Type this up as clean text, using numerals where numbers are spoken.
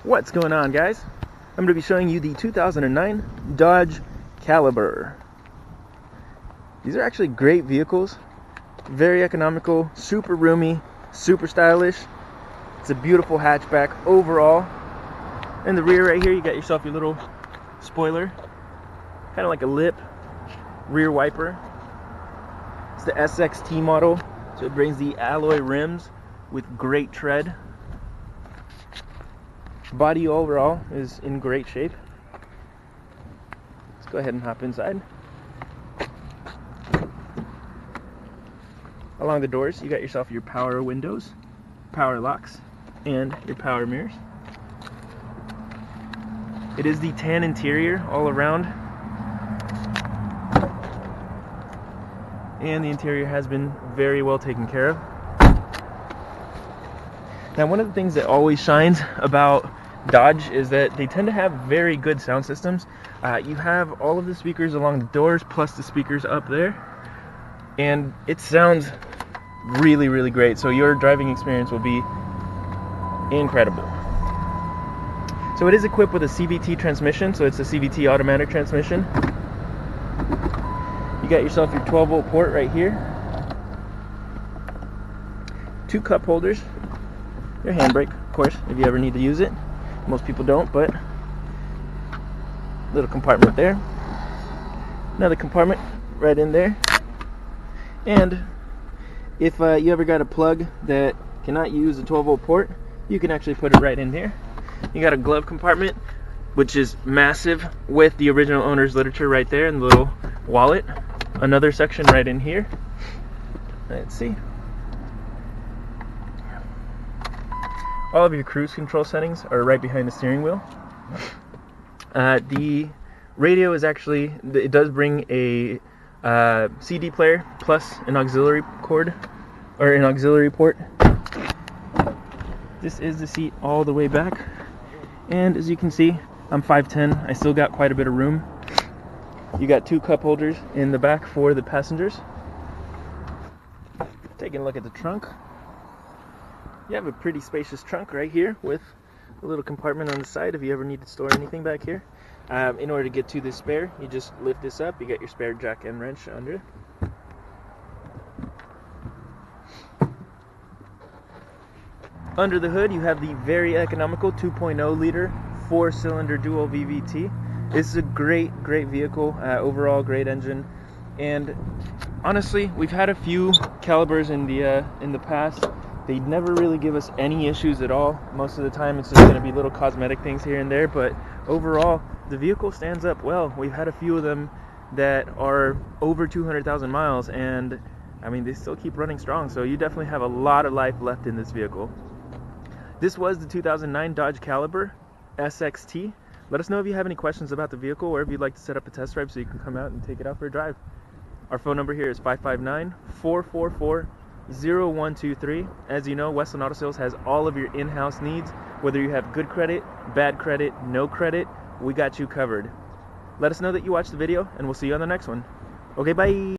What's going on, guys? I'm going to be showing you the 2009 Dodge Caliber. These are actually great vehicles, very economical, super roomy, super stylish. It's a beautiful hatchback overall. In the rear right here, you got yourself your little spoiler, kind of like a lip rear wiper. It's the SXT model, so it brings the alloy rims with great tread. Body overall is in great shape. Let's go ahead and hop inside. Along the doors, you got yourself your power windows, power locks, and your power mirrors. It is the tan interior all around, and the interior has been very well taken care of. Now, one of the things that always shines about Dodge is that they tend to have very good sound systems. You have all of the speakers along the doors plus the speakers up there, and it sounds really, really great. So your driving experience will be incredible. So it is equipped with a CVT transmission, so it's a CVT automatic transmission. You got yourself your 12-volt port right here, 2 cup holders, your handbrake, of course, if you ever need to use it. Most people don't, but little compartment there, another compartment right in there, and if you ever got a plug that cannot use a 12-volt port, you can actually put it right in here. You got a glove compartment, which is massive, with the original owner's literature right there and the little wallet. Another section right in here. Let's see. All of your cruise control settings are right behind the steering wheel. The radio is actually, it does bring a CD player plus an auxiliary cord, or an auxiliary port. This is the seat all the way back, and as you can see, I'm 5'10". I still got quite a bit of room. You got 2 cup holders in the back for the passengers. Taking a look at the trunk. You have a pretty spacious trunk right here with a little compartment on the side if you ever need to store anything back here. In order to get to this spare, you just lift this up. You get your spare jack and wrench under. Under the hood, you have the very economical 2.0 liter 4-cylinder dual VVT. This is a great vehicle, overall great engine, and honestly, we've had a few Calibers in the past. They never really give us any issues at all. Most of the time it's just going to be little cosmetic things here and there, but overall the vehicle stands up well. We've had a few of them that are over 200,000 miles, and I mean, they still keep running strong, so you definitely have a lot of life left in this vehicle. This was the 2009 Dodge Caliber SXT. Let us know if you have any questions about the vehicle, or if you'd like to set up a test drive so you can come out and take it out for a drive. Our phone number here is 559-444-0123. As you know, Westland Auto Sales has all of your in-house needs. Whether you have good credit, bad credit, no credit, we got you covered. Let us know that you watched the video, and we'll see you on the next one. Okay, bye!